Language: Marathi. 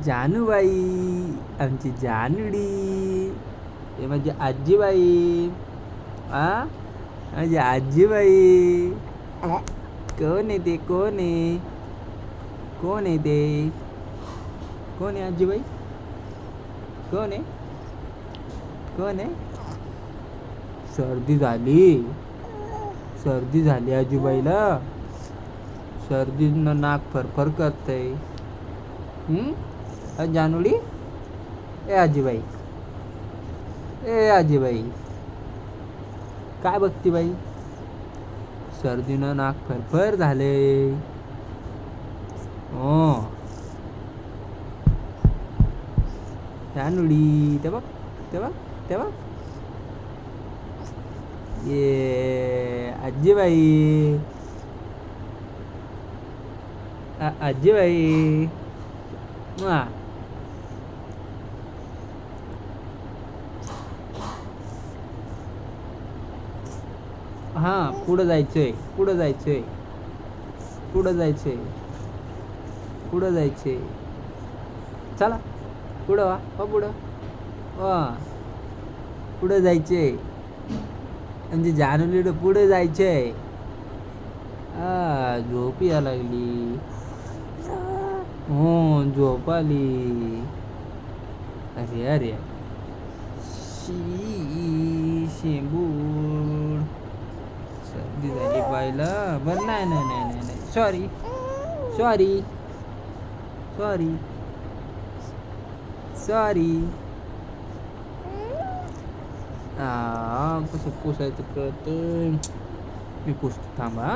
जानूबाई, आमची जानूडी, हे माझी आजीबाई. माझी आजीबाई. कोण आहे ते? कोण आहे? कोण आहे ते? कोण आहे आजीबाई? कोण आहे? कोण आहे? सर्दी झाली आजीबाईला. सर्दीनं नाक फरफर करतंय. जानूडी, ए आजीबाई, ए आजीबाई, काय बघती बाई? सर्दीनं नाक फरफर झाले. हो जानूडी, ते बघ, ते बघ, ते बघ. ये आजीबाई, आजीबाई. हां, पुढं जायचंय, पुढं जायचंय, पुढं जायचंय, पुढं जायचंय. चला पुढं वा, हो पुढं वा, पुढं जायचंय. म्हणजे जानूला पुढे जायचंय. झोप या लागली. हो, झोप आली. अरे अरे, शेंबूड, सर्दी झाली बाईला. बरं, नाही नाही नाही नाही नाही, सॉरी सॉरी सॉरी सॉरी. कसं पुसायचं कळतं. मी पुसतो, थांबा.